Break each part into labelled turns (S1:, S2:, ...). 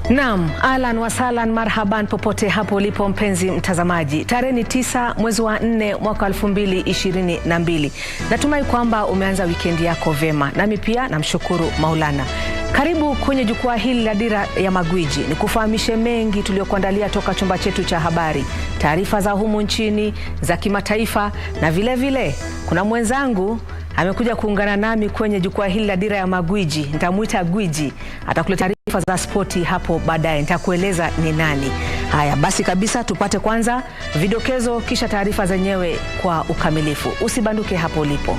S1: Naam, ahlan wa sahlan, marhaban popote hapo ulipo mpenzi mtazamaji. Tarehe 9 mwezi wa 4 mwaka 2022. Natumai kwamba umeanza wikendi yako vema. Nami pia namshukuru Maulana. Karibu kwenye jukwaa hili la Dira ya Magwiji. Nikufahamishe mengi tuliokuandalia toka chumba chetu cha habari. Taarifa za humu nchini, za kimataifa na vile vile kuna mwenzangu amekuja kuungana nami kwenye jukwaa hili la Dira ya Magwiji. Nitamuita Gwiji. Atakuletea taarifa za spoti hapo baadaye. Nitakueleza ni nani. Haya, basi kabisa tupate kwanza vidokezo kisha taarifa zenyewe kwa ukamilifu. Usibanduke hapo ulipo.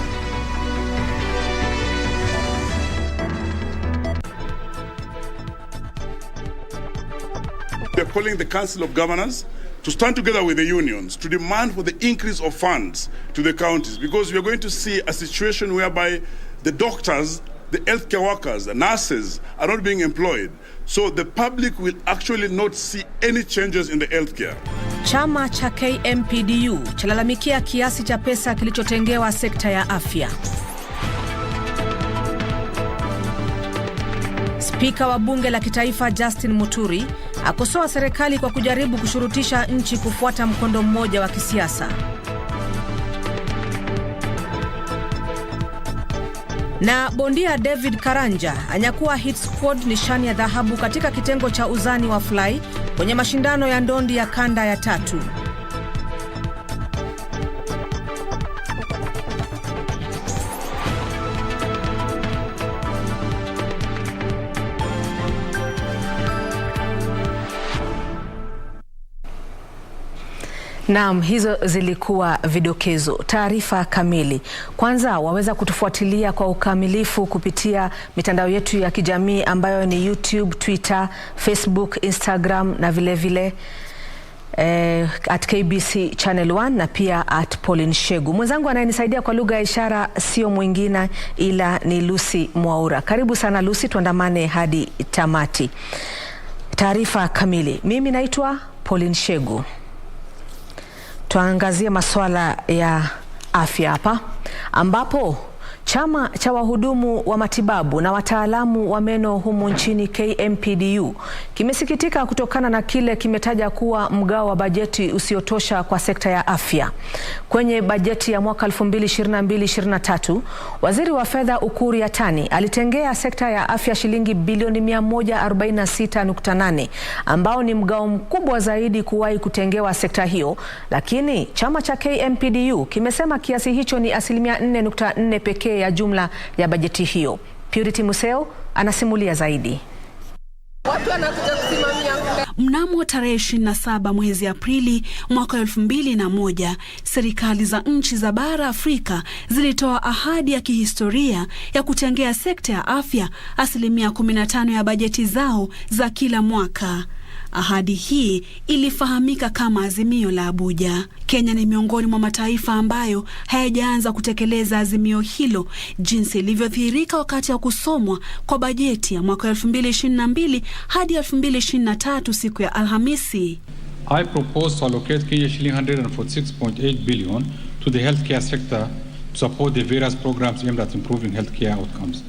S2: We are calling the Council of Governors to stand together with the unions to demand for the increase of funds to the counties, because we are going to see a situation whereby the doctors, the healthcare workers, the nurses are not being employed. So the public will actually not see any changes in the healthcare.
S1: Chama cha KMPDU chalalamikia kiasi cha pesa kilichotengewa sekta ya afya. Spika wa bunge la kitaifa Justin Muturi akosoa serikali kwa kujaribu kushurutisha nchi kufuata mkondo mmoja wa kisiasa. Na bondia David Karanja anyakua hit squad nishani ya dhahabu katika kitengo cha uzani wa fly kwenye mashindano ya ndondi ya kanda ya 3. Naam, hizo zilikuwa vidokezo. Taarifa kamili. Kwanza waweza kutufuatilia kwa ukamilifu kupitia mitandao yetu ya kijamii ambayo ni YouTube, Twitter, Facebook, Instagram na vile vile at KBC Channel 1 na pia at Pauline Sheghu. Mwenzangu anayenisaidia kwa lugha ya ishara sio mwingine ila ni Lucy Mwaura. Karibu sana Lucy, tuandamane hadi tamati. Taarifa kamili. Mimi naitwa Pauline Sheghu. Tuangazie masuala ya afya hapa, ambapo chama cha wahudumu wa matibabu na wataalamu wa meno humu nchini KMPDU kimesikitika kutokana na kile kimetaja kuwa mgao wa bajeti usiotosha kwa sekta ya afya. Kwenye bajeti ya mwaka 2022-2023, waziri wa fedha Ukur Yatani alitengea sekta ya afya shilingi bilioni 146.8 ambao ni mgao mkubwa zaidi kuwahi kutengewa sekta hiyo, lakini chama cha KMPDU kimesema kiasi hicho ni 4.4% pekee ya jumla ya bajeti hiyo. Purity Museo anasimulia zaidi.
S3: Mnamo tarehe 27 mwezi Aprili mwaka 2001, serikali za nchi za bara Afrika zilitoa ahadi ya kihistoria ya kutengea sekta ya afya 15% ya bajeti zao za kila mwaka. Ahadi hii ilifahamika kama Azimio la Abuja. Kenya ni miongoni mwa mataifa ambayo hayajaanza kutekeleza azimio hilo jinsi ilivyodhihirika wakati wa kusomwa kwa bajeti ya mwaka 2022 hadi 2023 siku ya Alhamisi.
S4: I propose to allocate $146.8 billion to the healthcare sector to support the various programs aimed at improving healthcare outcomes.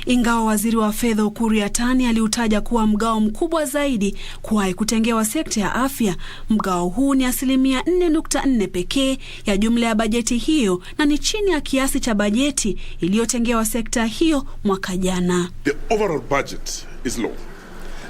S3: Ingawa waziri wa fedha Ukur Yatani aliutaja kuwa mgao mkubwa zaidi kuwahi kutengewa sekta ya afya, mgao huu ni 4.4% pekee ya jumla ya bajeti hiyo na ni chini ya kiasi cha bajeti iliyotengewa sekta hiyo mwaka jana.
S2: The overall budget is low.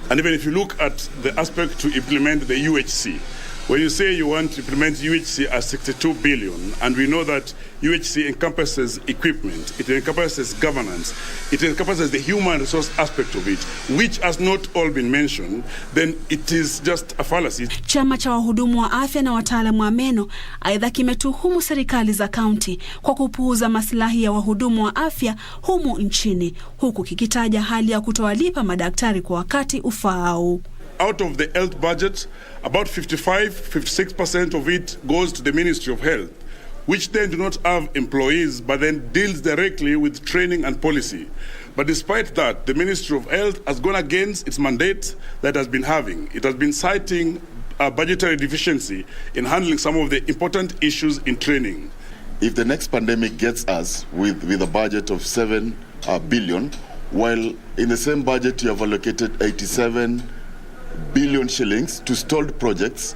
S2: And even if you look at the aspect to implement the UHC, when you say you want to implement UHC as 62 billion, and we know that UHC encompasses equipment, it encompasses governance, it encompasses the human resource aspect of it, which has not all been mentioned, then it is just a fallacy.
S3: Chama cha wahudumu wa afya na wataalamu wa meno aidha kimetuhumu serikali za kaunti kwa kupuuza maslahi ya wahudumu wa afya humu nchini, huku kikitaja hali ya kutowalipa madaktari kwa wakati ufaao.
S2: Out of the health budget, about 56% of it goes to the Ministry of Health, which then do not have employees, but then deals directly with training and policy. But despite that, the Ministry of Health has gone against its mandate that has been having. It has been citing a budgetary deficiency in handling some of the important issues in training.
S5: If the next pandemic gets us with a budget of 7 billion, while in the same budget you have allocated 87 billion shillings to stalled projects,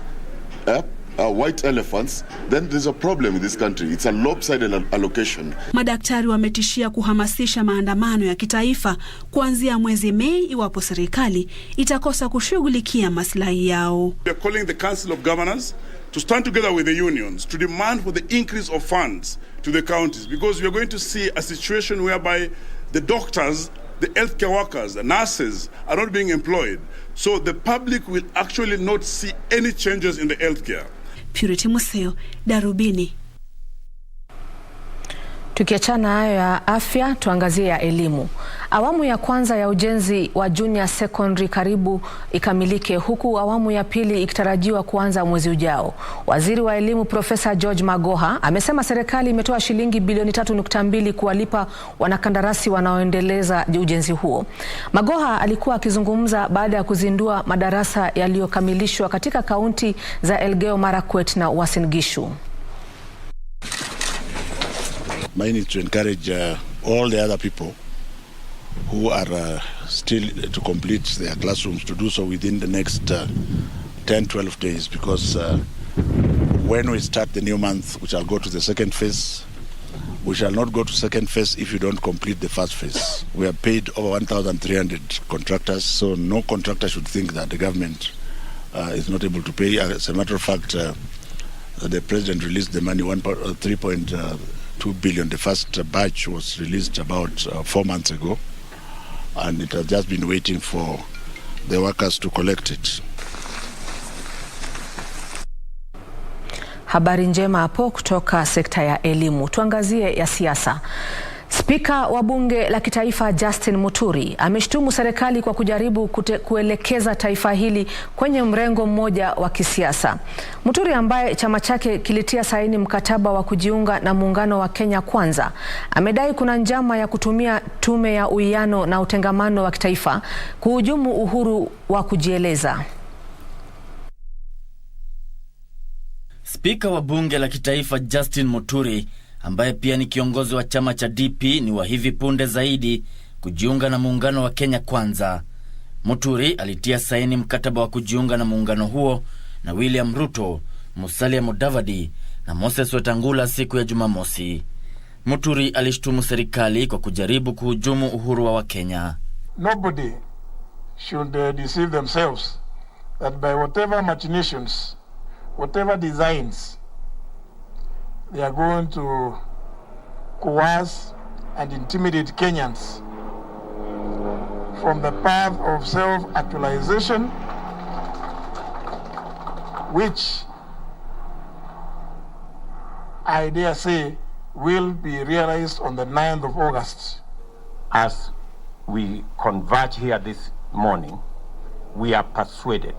S5: white elephants, then there's a problem in this country. It's a lopsided allocation.
S3: Madaktari wametishia kuhamasisha maandamano ya kitaifa kuanzia mwezi Mei iwapo serikali itakosa kushughulikia maslahi yao.
S2: We are calling the Council of Governors to stand together with the unions to demand for the increase of funds to the counties, because we are going to see a situation whereby the doctors, the healthcare workers, the nurses are not being employed. So the public will actually not see any changes in the healthcare.
S3: Purity Museo, Darubini.
S1: Tukiachana hayo ya afya, tuangazie ya elimu. Awamu ya kwanza ya ujenzi wa junior secondary karibu ikamilike, huku awamu ya pili ikitarajiwa kuanza mwezi ujao. Waziri wa elimu Profesa George Magoha amesema serikali imetoa shilingi bilioni 3.2 kuwalipa wanakandarasi wanaoendeleza ujenzi huo. Magoha alikuwa akizungumza baada ya kuzindua madarasa yaliyokamilishwa katika kaunti za Elgeyo Marakwet na Uasin Gishu.
S6: I need to encourage all the other people who are still to complete their classrooms to do so within the next 10-12 days, because when we start the new month, we shall go to the second phase. We shall not go to second phase if you don't complete the first phase. We have paid over 1,300 contractors, so no contractor should think that the government is not able to pay. As a matter of fact, the president released the money, 3.2 billion. The first batch was released about 4 months ago, and it has just been waiting for the workers to collect it.
S1: Habari njema hapo kutoka sekta ya elimu. Tuangazie ya siasa. Spika wa bunge la kitaifa Justin Muturi ameshtumu serikali kwa kujaribu kuelekeza taifa hili kwenye mrengo mmoja wa kisiasa. Muturi, ambaye chama chake kilitia saini mkataba wa kujiunga na muungano wa Kenya Kwanza, amedai kuna njama ya kutumia tume ya uwiano na utengamano wa kitaifa kuhujumu uhuru wa kujieleza.
S7: Spika wa bunge la kitaifa Justin Muturi, ambaye pia ni kiongozi wa chama cha DP, ni wa hivi punde zaidi kujiunga na muungano wa Kenya Kwanza. Muturi alitia saini mkataba wa kujiunga na muungano huo na William Ruto, Musalia Mudavadi na Moses Wetangula siku ya Jumamosi. Muturi alishtumu serikali kwa kujaribu kuhujumu uhuru wa Wakenya.
S8: Nobody should deceive themselves that by whatever machinations, whatever designs, they are going to coerce and intimidate Kenyans from the path of self-actualization, which I dare say will be realized on the 9th of August.
S9: As we converge here this morning, we are persuaded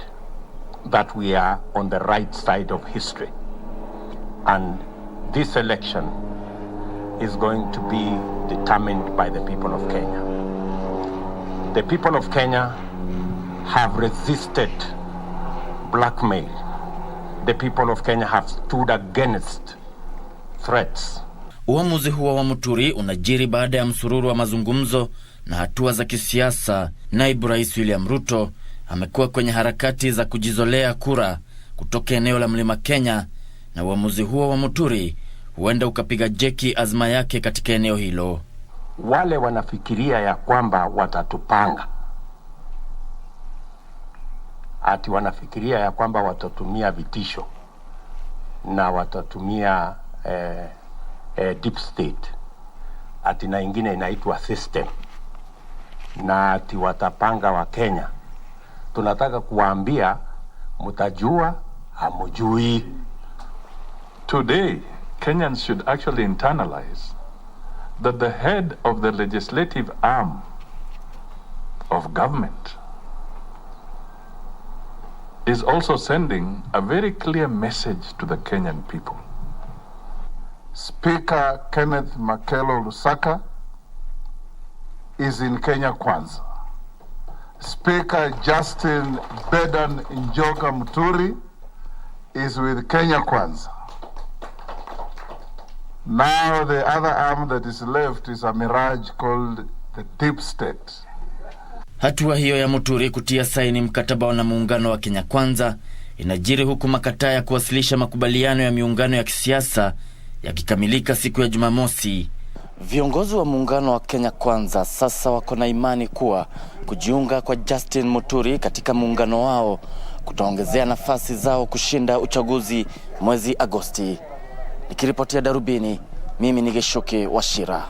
S9: that we are on the right side of history, and this election is going to be determined by the people of Kenya. The people of Kenya have resisted blackmail. The people of Kenya have stood against threats.
S7: Uamuzi huo wa Muturi unajiri baada ya msururu wa mazungumzo na hatua za kisiasa. Naibu Rais William Ruto amekuwa kwenye harakati za kujizolea kura kutoka eneo la Mlima Kenya, na uamuzi huo wa Muturi huenda ukapiga jeki azma yake katika eneo hilo.
S9: Wale wanafikiria ya kwamba watatupanga, ati wanafikiria ya kwamba watatumia vitisho na watatumia deep state, ati na ingine inaitwa system, na ati watapanga wa Kenya. Tunataka kuwaambia mutajua hamujui.
S10: Today, Kenyans should actually internalize that the head of the legislative arm of government is also sending a very clear message to the Kenyan people.
S8: Speaker Kenneth Makelo Lusaka is in Kenya Kwanza. Speaker Justin Bedan Njoka Muturi is with Kenya Kwanza. Now the other arm that is left is a mirage called the deep state.
S7: Hatua hiyo ya Muturi kutia saini mkataba na muungano wa Kenya Kwanza inajiri huku makataa ya kuwasilisha makubaliano ya miungano ya kisiasa yakikamilika siku ya Jumamosi. Viongozi wa muungano wa Kenya Kwanza sasa wako na imani kuwa kujiunga kwa Justin Muturi katika muungano wao kutaongezea nafasi zao kushinda uchaguzi mwezi Agosti. Nikiripotia Darubini, mimi ni Geshuki Washira.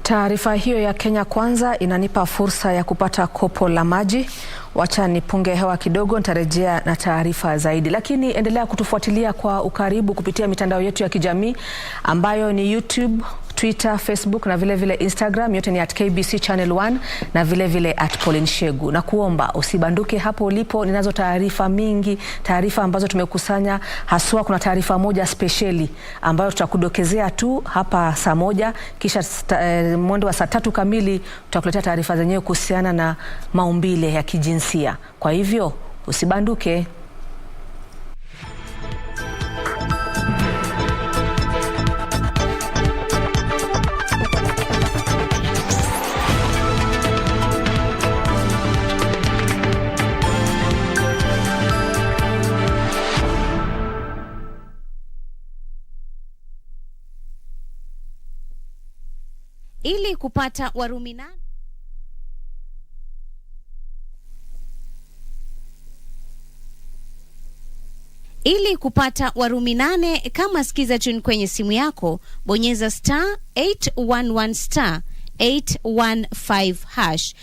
S1: Taarifa hiyo ya Kenya Kwanza inanipa fursa ya kupata kopo la maji. Wacha nipunge hewa kidogo, nitarejea na taarifa zaidi. Lakini endelea kutufuatilia kwa ukaribu kupitia mitandao yetu ya kijamii ambayo ni YouTube, Twitter, Facebook na vile vile Instagram. Yote ni @KBC Channel 1 na vile vile @Pauline Sheghu. Na kuomba usibanduke hapo ulipo, ninazo taarifa mingi, taarifa ambazo tumekusanya. Haswa kuna taarifa moja speciali ambayo tutakudokezea tu hapa saa 1, kisha mwendo wa saa 3 kamili tutakuletea taarifa zenyewe kuhusiana na maumbile ya kijinsia. Kwa hivyo usibanduke.
S11: Ili kupata Warumi 8 kama skiza tune kwenye simu yako, bonyeza *811 *815#.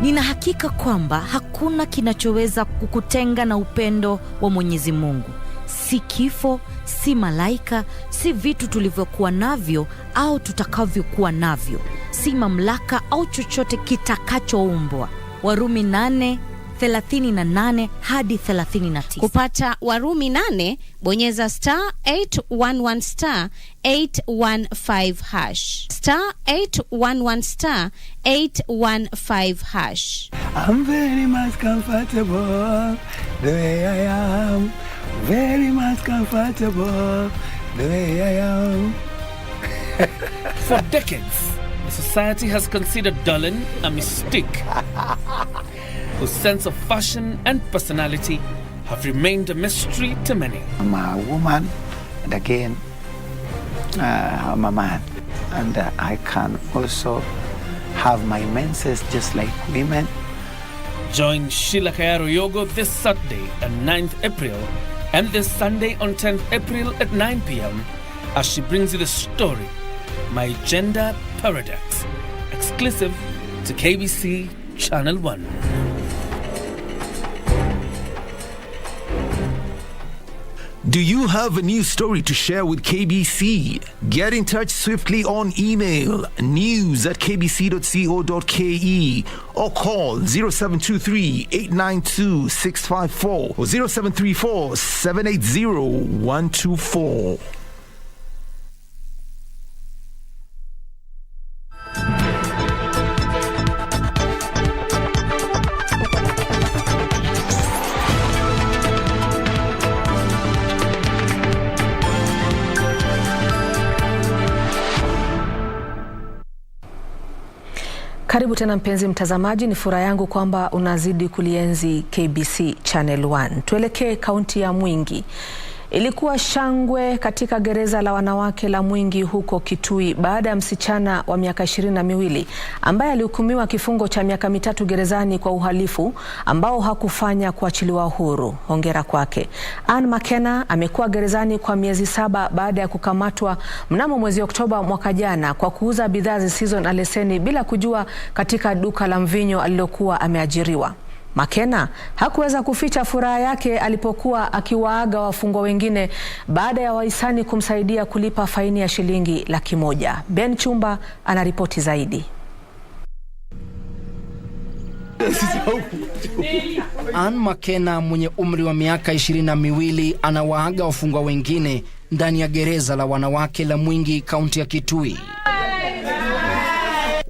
S12: Nina hakika kwamba hakuna kinachoweza kukutenga na upendo wa Mwenyezi Mungu. Si kifo, si malaika, si vitu tulivyokuwa navyo au tutakavyokuwa navyo, si mamlaka au chochote kitakachoumbwa. Warumi 8:38 hadi 39.
S11: Kupata Warumi 8, bonyeza *811 *815#. *811 *815#.
S13: I'm very much comfortable the way I am. Very much comfortable the way I am.
S14: For decades, the society has considered Dolan a mystique, whose sense of fashion and personality have remained a mystery to many.
S13: I'm a woman, and again, I'm a man, and I can also have my menses just like women.
S14: Join Sheila Kayaro Yogo this Saturday on 9th April and this Sunday on 10th April at 9 p.m. as she brings you the story, My Gender Paradox, exclusive to KBC Channel 1.
S15: Do you have a new story to share with KBC? Get in touch swiftly on email news@kbc.co.ke or call 0723 892 654 or 0734 780 124.
S1: Karibu tena mpenzi mtazamaji, ni furaha yangu kwamba unazidi kulienzi KBC Channel 1. Tuelekee kaunti ya Mwingi. Ilikuwa shangwe katika gereza la wanawake la Mwingi huko Kitui baada ya msichana wa miaka 22 ambaye alihukumiwa kifungo cha miaka 3 gerezani kwa uhalifu ambao hakufanya kuachiliwa huru. Hongera kwake. Ann McKenna amekuwa gerezani kwa miezi 7 baada ya kukamatwa mnamo mwezi Oktoba mwaka jana kwa kuuza bidhaa zisizo na leseni bila kujua katika duka la mvinyo alilokuwa ameajiriwa. McKenna hakuweza kuficha furaha yake alipokuwa akiwaaga wafungwa wengine baada ya wahisani kumsaidia kulipa faini ya shilingi 100,000. Ben Chumba anaripoti zaidi.
S16: Ann McKenna mwenye umri wa miaka 22 anawaaga wafungwa wengine ndani ya gereza la wanawake la Mwingi, kaunti ya Kitui.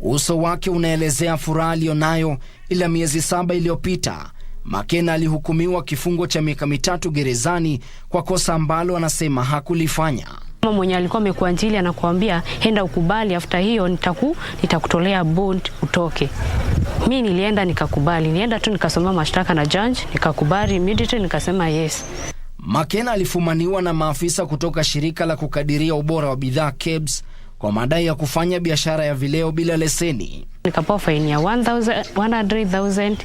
S16: Uso wake unaelezea furaha aliyonayo, ila miezi 7 iliyopita McKenna alihukumiwa kifungo cha miaka 3 gerezani kwa kosa ambalo anasema hakulifanya.
S17: Mama mwenye alikuwa amekuanjili anakuambia enda ukubali, after hiyo nitakutolea bond utoke. Mimi nilienda nikakubali. Nilienda tu nikasoma mashtaka na judge, nikakubali immediately, nikasema yes.
S16: Makena alifumaniwa na maafisa kutoka shirika la kukadiria ubora wa bidhaa KEBS kwa madai ya kufanya biashara ya vileo bila leseni.
S17: Nikapewa faini ya 100,000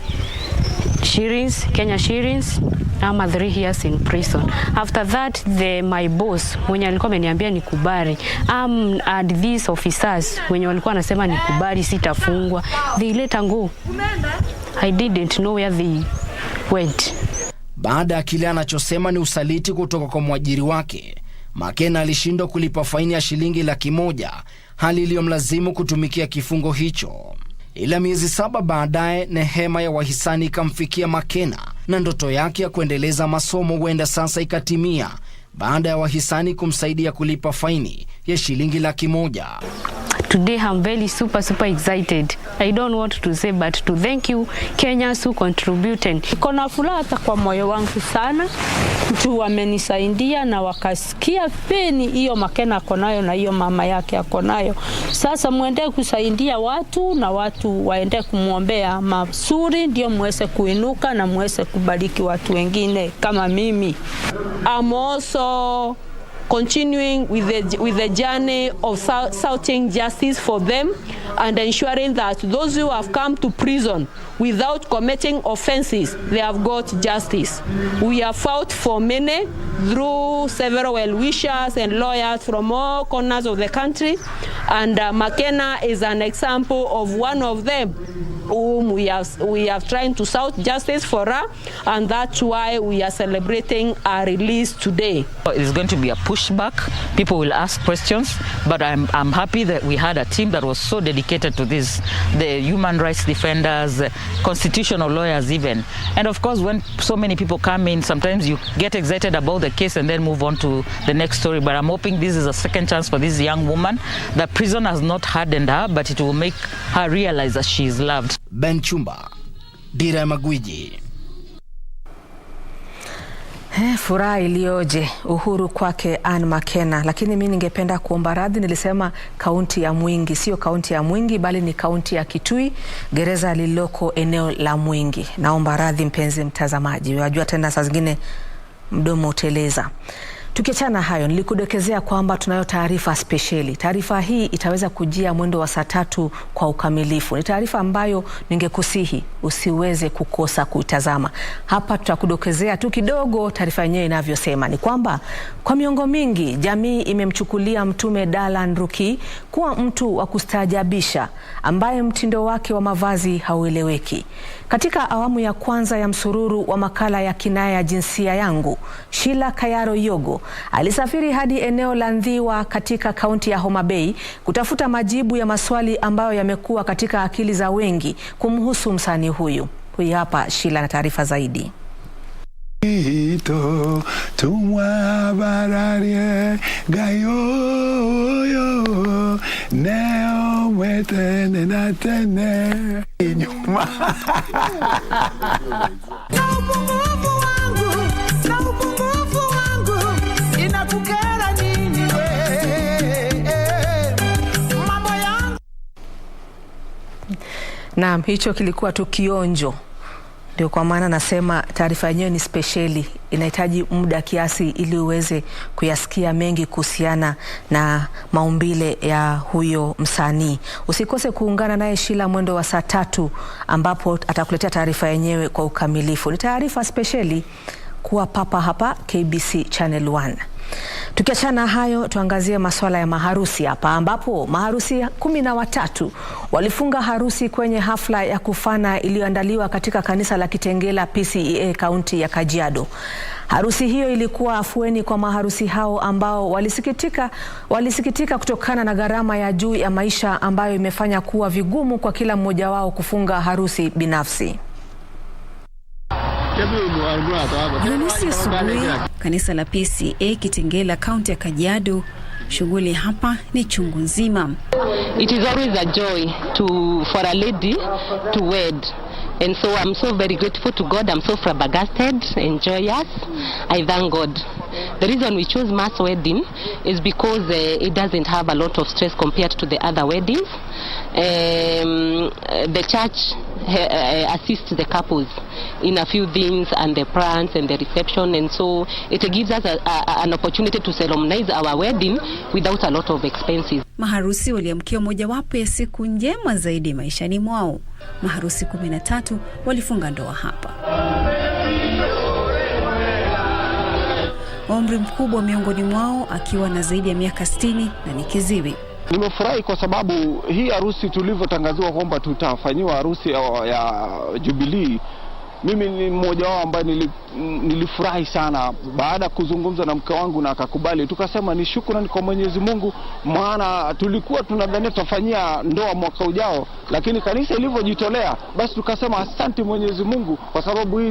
S17: shillings, Kenya shillings, ama 3 years in prison. After that, my boss mwenye alikuwa ameniambia nikubali, and these officers wenye walikuwa wanasema nikubali sitafungwa, they let go. I didn't know where they went.
S16: Baada ya kile anachosema ni usaliti kutoka kwa mwajiri wake, Makena alishindwa kulipa faini ya shilingi 100,000, hali iliyomlazimu kutumikia kifungo hicho. Ila miezi 7 baadaye, nehema ya wahisani ikamfikia Makena na ndoto yake ya kuendeleza masomo huenda sasa ikatimia baada ya wahisani kumsaidia kulipa faini ya shilingi 100,000.
S17: Today I'm very super excited. I don't want to say but to thank you Kenyans who contributed.
S18: Niko furaha hata kwa moyo wangu sana. Mtu wamenisaidia na wakasikia peni hiyo Makena akonayo na hiyo mama yake akonayo. Sasa muende kusaidia watu na watu waende kumuombea mazuri ndio muweze kuinuka na muweze kubariki watu wengine kama mimi. I'm also continuing with the journey of shouting justice for them and ensuring that those who have come to prison without committing offenses, they have got justice. We have fought for many through several well-wishers and lawyers from all corners of the country, and Makena is an example of one of them whom we have trying to shout justice for her, and that's why we are celebrating our release today.
S19: It's going to be a pushback. People will ask questions, but I'm happy that we had a team that was so dedicated to this, the human rights defenders, constitutional lawyers even. And of course, when so many people come in, sometimes you get excited about the case and then move on to the next story. But I'm hoping this is a second chance for this young woman. The prison has not hardened her, but it will make her realize that she is loved.
S16: Ben Chumba, Dira Magwiji.
S1: Furaha iliyoje, uhuru kwake Ann Makena. Lakini mimi ningependa kuomba radhi, nilisema kaunti ya Mwingi, sio kaunti ya Mwingi bali ni kaunti ya Kitui, gereza lililoko eneo la Mwingi. Naomba radhi mpenzi mtazamaji, unajua tena saa zingine mdomo uteleza. Tukiachana hayo, nilikudokezea kwamba tunayo taarifa spesheli. Taarifa hii itaweza kujia mwendo wa saa 3 kwa ukamilifu. Ni taarifa ambayo ningekusihi usiweze kukosa kuitazama. Hapa tutakudokezea tu kidogo taarifa yenyewe inavyosema. Ni kwamba kwa miongo mingi jamii imemchukulia Mtume Dalan Ruki kuwa mtu wa kustaajabisha ambaye mtindo wake wa mavazi haueleweki. Katika awamu ya kwanza ya msururu wa makala ya Kinaya ya Jinsia Yangu, Shila Kayaro Yogo alisafiri hadi eneo la Ndhiwa katika kaunti ya Homa Bay kutafuta majibu ya maswali ambayo yamekuwa katika akili za wengi kumhusu msanii huyu. Huyu hapa Shila na taarifa zaidi.
S20: Ito tumwabararie gayoyo neo mwetene na tene nyuma.
S1: Naam, hicho kilikuwa tu kionjo. Ndio kwa maana nasema taarifa yenyewe ni spesheli, inahitaji muda kiasi ili uweze kuyasikia mengi kuhusiana na maumbile ya huyo msanii. Usikose kuungana naye Shila mwendo wa saa 3 ambapo atakuletea taarifa yenyewe kwa ukamilifu. Ni taarifa spesheli kuwa papa hapa KBC Channel 1. Tukiachana hayo, tuangazie masuala ya maharusi hapa ambapo maharusi 13 walifunga harusi kwenye hafla ya kufana iliyoandaliwa katika kanisa la Kitengela PCEA kaunti ya Kajiado. Harusi hiyo ilikuwa afueni kwa maharusi hao ambao walisikitika kutokana na gharama ya juu ya maisha ambayo imefanya kuwa vigumu kwa kila mmoja wao kufunga harusi binafsi.
S21: Jumamosi asubuhi, kanisa la PCA Kitengela kaunti ya Kajiado, shughuli hapa ni chungu nzima.
S22: It is always a joy for a lady to wed. And so I'm so very grateful to God. I'm so flabbergasted and joyous. I thank God. The reason we chose mass wedding is because it doesn't have a lot of stress compared to the other weddings. The church assists the couples in a few things, and the plans and the reception, and so it gives us an opportunity to solemnize our wedding without a lot of expenses.
S21: Maharusi waliamkia mojawapo ya siku njema zaidi maishani mwao. Maharusi 13 walifunga ndoa hapa. Umri mkubwa miongoni mwao akiwa na zaidi ya miaka 60 na ni kiziwi.
S4: Nimefurahi kwa sababu hii harusi tulivyotangaziwa kwamba tutafanyiwa harusi ya Jubilee, mimi ni mmoja wao ambaye nilifurahi sana baada kuzungumza na mke wangu na akakubali. Tukasema ni shukrani kwa Mwenyezi Mungu, maana tulikuwa tunadhania tutafanyia ndoa mwaka ujao, lakini kanisa ilivyojitolea basi tukasema asante Mwenyezi Mungu kwa sababu hii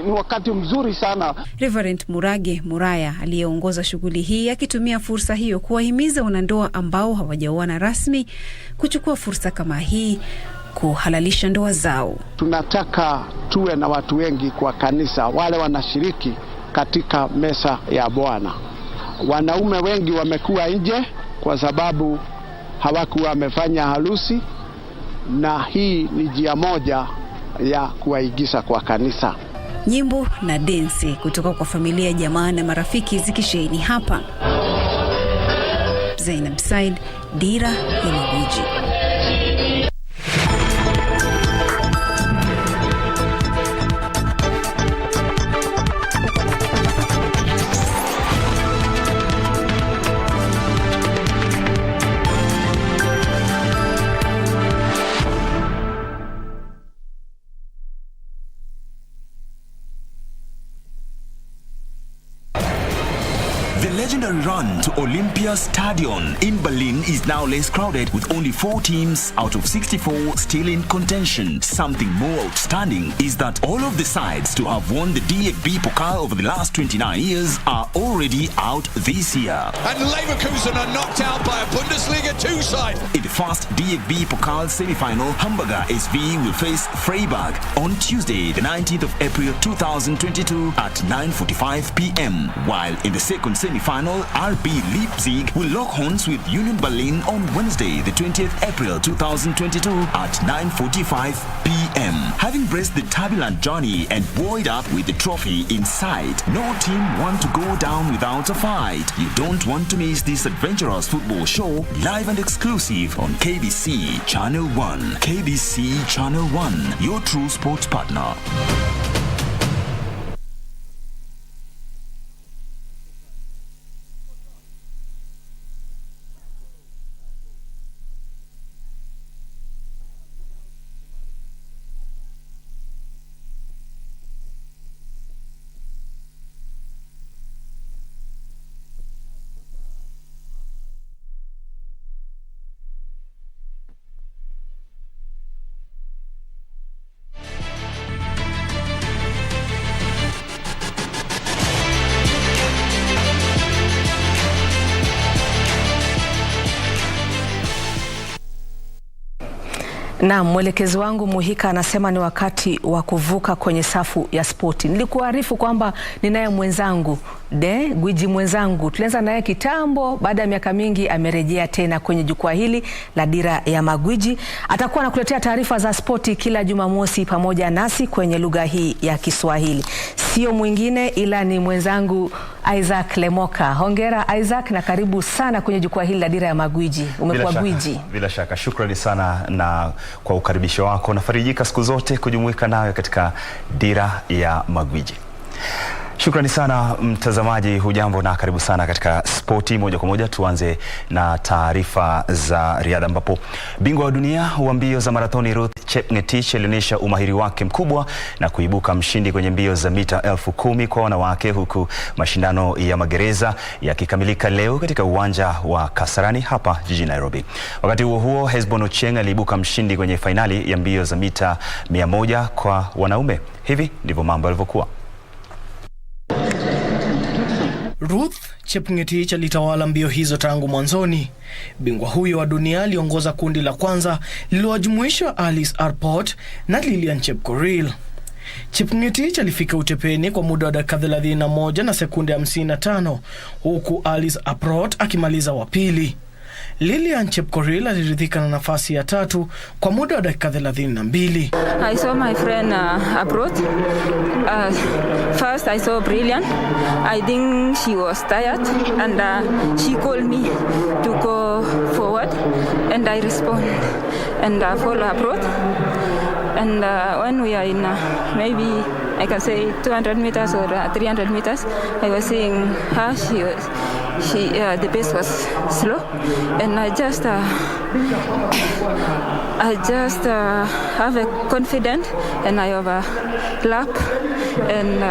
S4: ni wakati mzuri sana.
S21: Reverend Murage Muraya aliyeongoza shughuli hii akitumia fursa hiyo kuwahimiza wanandoa ambao hawajaoana rasmi kuchukua fursa kama hii kuhalalisha ndoa zao.
S4: Tunataka tuwe na watu wengi kwa kanisa wale wanashiriki katika meza ya Bwana. Wanaume wengi wamekuwa nje kwa sababu hawakuwa wamefanya harusi, na hii ni njia moja ya kuwaigiza kwa kanisa.
S21: Nyimbo na densi kutoka kwa familia, jamaa na marafiki zikisheheni hapa. Zainab Said, Dira ya Magwiji.
S5: The legendary run to Olympia Stadion in Berlin is now less crowded, with only 4 teams out of 64 still in contention. Something more outstanding is that all of the sides to have won the DFB Pokal over the last 29 years are already out this year.
S23: And Leverkusen are knocked out by a Bundesliga 2 side.
S5: In the first DFB Pokal semi-final, Hamburger SV will face Freiburg on Tuesday, the 19th of April 2022 at 9:45 p.m. While in the second semi-final, RB Leipzig will lock horns with Union Berlin on Wednesday, the 20th April 2022 at 9:45 p.m. Having braced the turbulent journey and buoyed up with the trophy in sight, no team want to go down without a fight. You don't want to miss this adventurous football show, live and exclusive on KBC Channel 1. KBC Channel 1, your true sports partner.
S1: Na mwelekezi wangu Muhika anasema ni wakati wa kuvuka kwenye safu ya spoti. Nilikuarifu kwamba ninaye mwenzangu gwiji mwenzangu, tulianza naye kitambo, baada ya miaka mingi amerejea tena kwenye jukwaa hili la Dira ya Magwiji. Atakuwa anakuletea taarifa za spoti kila Jumamosi pamoja nasi kwenye lugha hii ya Kiswahili. Sio mwingine ila ni mwenzangu Isaac Lemoka. Hongera Isaac na karibu sana kwenye jukwaa hili la Dira ya Magwiji. Umekuwa gwiji.
S24: Bila shaka, shukrani sana na kwa ukaribisho wako. Nafarijika siku zote kujumuika nawe katika Dira ya Magwiji. Shukrani sana mtazamaji, hujambo na karibu sana katika spoti. Moja kwa moja tuanze na taarifa za riadha, ambapo bingwa wa dunia wa mbio za marathoni Ruth Chepngetich alionyesha umahiri wake mkubwa na kuibuka mshindi kwenye mbio za mita 10,000 kwa wanawake, huku mashindano ya magereza yakikamilika leo katika uwanja wa Kasarani hapa jijini Nairobi. Wakati huo huo, Hesbon Ochieng aliibuka mshindi kwenye fainali ya mbio za mita 100 kwa wanaume. Hivi ndivyo mambo yalivyokuwa.
S16: Ruth Chepngetich alitawala mbio hizo tangu mwanzoni. Bingwa huyo wa dunia aliongoza kundi la kwanza lililojumuisha Alice Arpot na Lilian Chepkorir.
S2: Chepngetich alifika utepeni kwa muda wa dakika 31 na sekunde 55 huku Alice Aprot akimaliza wa pili. Lilian Chepkoril aliridhika na nafasi ya 3 kwa muda wa dakika 32.
S3: I saw my friend Aprot. First I saw brilliant. I think she was tired and she called me to go forward and I respond and follow Aprot. And when we are in maybe I can say 200 meters or 300 meters, I was seeing her. The pace was slow, and I just have a confidence, and I overlap, and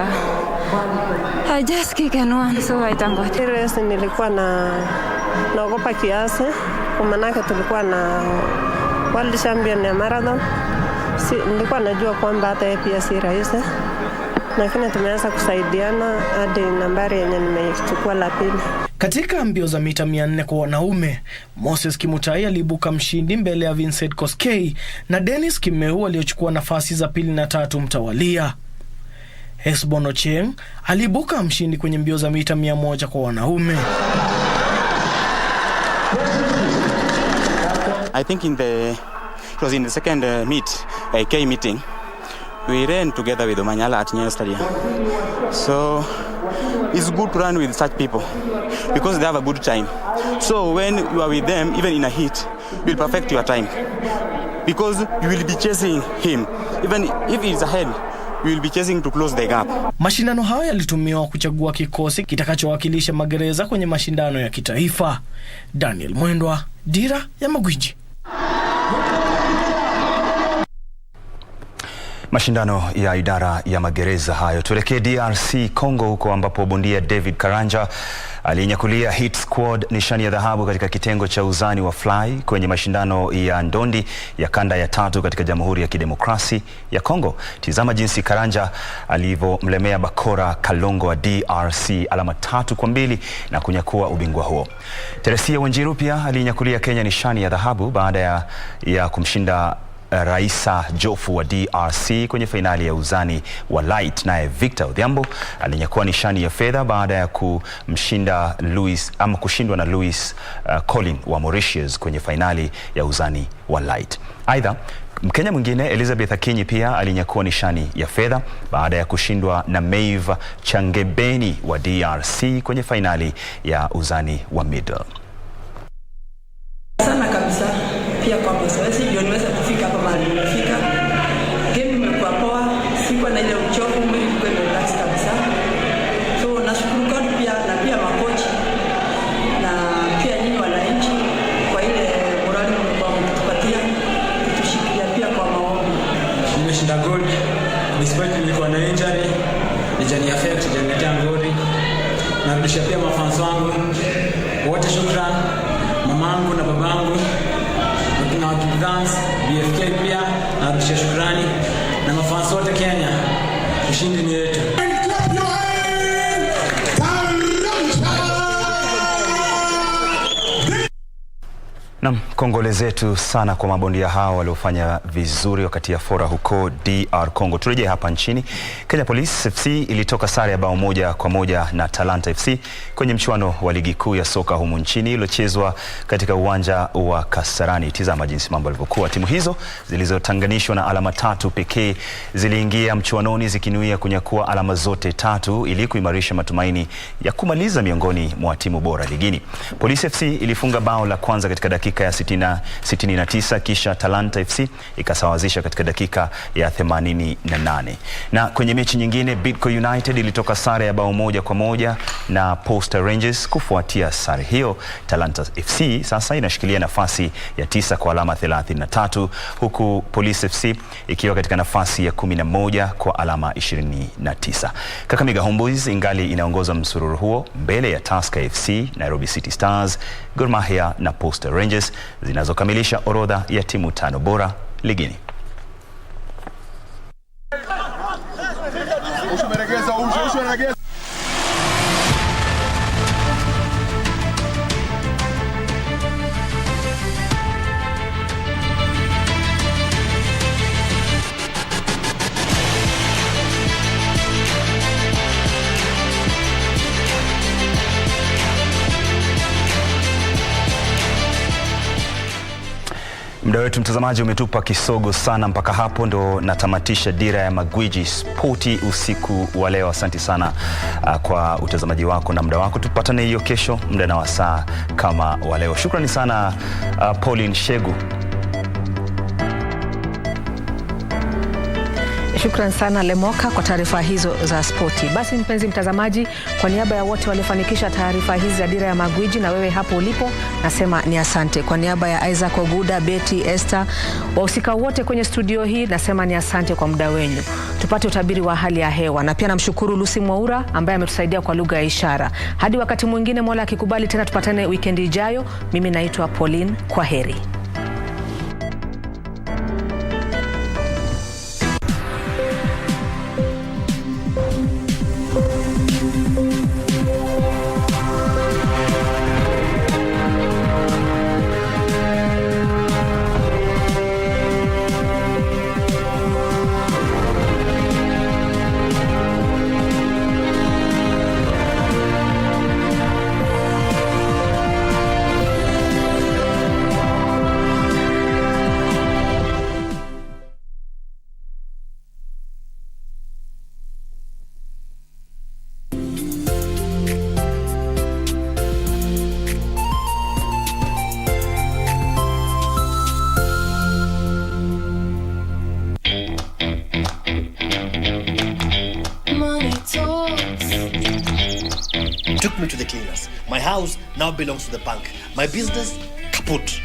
S3: I just kick and won. So I thank God.
S6: Race nilikuwa naogopa kiasi, kwa maana tulikuwa na world champion ya marathon. Nilikuwa najua kwamba hata pia si rahisi, lakini tumeanza kusaidiana hadi nambari yenye nimechukua la pili.
S2: Katika mbio za mita 400 kwa wanaume, Moses Kimutai aliibuka mshindi mbele ya Vincent Koskei na Dennis Kimeu aliochukua nafasi za 2 na 3 mtawalia. Hesbon Ochieng aliibuka mshindi kwenye mbio za mita 100 kwa wanaume.
S9: I think it was in the second K meeting, we ran together with Omanyala at Nyayo Stadium. So it's good to run with such people because they have a good time. So when you are with them, even in a heat, you will perfect your time because you will be chasing him. Even if he's ahead, you will be chasing to close the gap.
S2: Mashindano hayo yalitumiwa kuchagua kikosi kitakachowakilisha magereza kwenye mashindano ya kitaifa. Daniel Mwendwa, Dira ya Magwiji.
S24: Mashindano ya idara ya magereza hayo. Tuelekee DRC Congo huko ambapo bondia David Karanja alinyakulia hit squad nishani ya dhahabu katika kitengo cha uzani wa fly kwenye mashindano ya ndondi ya kanda ya 3 katika Jamhuri ya Kidemokrasi ya Congo. Tizama jinsi Karanja alivyomlemea bakora Kalongo wa DRC alama 3-2 na kunyakua ubingwa huo. Teresia Wanjiru pia alinyakulia Kenya nishani ya dhahabu baada ya kumshinda Raisa Jofu wa DRC kwenye fainali ya uzani wa light, naye Victor Odhiambo alinyakua nishani ya fedha baada ya kushindwa na Louis Colin wa Mauritius kwenye fainali ya uzani wa light. Aidha, Mkenya mwingine Elizabeth Akinyi pia alinyakua nishani ya fedha baada ya kushindwa na Maeve Changebeni wa DRC kwenye fainali ya uzani wa middle.
S25: Sana kabisa pia kwa mazoezi ndio niweza kufika hapa mahali nimefika. Game imekuwa poa, sikuwa na ile uchovu, mwili ulikuwa relax kabisa. So nashukuru God pia na pia makochi na pia nyinyi wananchi kwa ile morali mlikuwa mkitupatia, kutushikilia pia kwa maombi.
S26: Nimeshinda gold despite nilikuwa na injury, nijani affect janiletea ngori. Narudisha pia mafans wangu wote shukrani, mamangu na babangu na wakidance BFK pia narudisha shukrani na mafans wote Kenya. Ushindi ni yetu.
S24: Naam, kongole zetu sana kwa mabondia hao waliofanya vizuri wakati ya fora huko DR Congo. Turejea hapa nchini. Kenya Police FC ilitoka sare ya bao 1-1 na Talanta FC kwenye mchuano wa ligi kuu ya soka humu nchini iliyochezwa katika uwanja wa Kasarani. Tizama jinsi mambo yalivyokuwa. Timu hizo zilizotanganishwa na alama 3 pekee ziliingia mchuanoni zikinuia kunyakua alama zote 3 ili kuimarisha matumaini ya kumaliza miongoni mwa timu bora ligini. Police FC ilifunga bao la kwanza katika dakika ya 69 kisha Talanta FC ikasawazisha katika dakika ya 88. Na kwenye mechi nyingine Bidco United ilitoka sare ya bao 1-1 na Posta Rangers. Kufuatia sare hiyo, Talanta FC sasa inashikilia nafasi ya 9 kwa alama 33 huku Police FC ikiwa katika nafasi ya 11 kwa alama 29. Kakamega Homeboyz ingali inaongoza msururu huo mbele ya Tusker FC, Nairobi City Stars, Gor Mahia na Posta Rangers zinazokamilisha orodha ya timu 5 bora ligini. Muda wetu mtazamaji umetupa kisogo sana, mpaka hapo ndo natamatisha Dira ya Magwiji Sporti usiku wa leo. Asante sana kwa utazamaji wako na muda wako. Tupatane hiyo kesho muda na wasaa kama wa leo. Shukrani sana Pauline, Sheghu.
S1: Shukran sana Lemoka kwa taarifa hizo za spoti. Basi mpenzi mtazamaji, kwa niaba ya wote waliofanikisha taarifa hizi za Dira ya Magwiji na wewe hapo ulipo, nasema ni asante. Kwa niaba ya Isaac Oguda, Betty, Esther, wahusika wote kwenye studio hii, nasema ni asante kwa muda wenu. Tupate utabiri wa hali ya hewa, na pia namshukuru Lucy Mwaura ambaye ametusaidia kwa lugha ya ishara. Hadi wakati mwingine, Mola akikubali tena tupatane weekend ijayo. Mimi naitwa Pauline, kwa heri.
S7: Took me to the cleaners. My house now belongs to the bank. My business, kaput.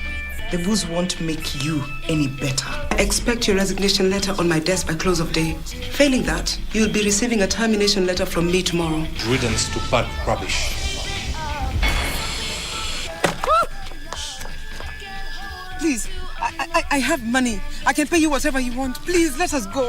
S8: The booze won't make you any better. Expect your resignation letter on my desk by close of day. Failing that, you'll be receiving a termination letter from me tomorrow.
S10: Riddance to bad rubbish.
S8: Please, I have money. I can pay you whatever you want. Please, let us go.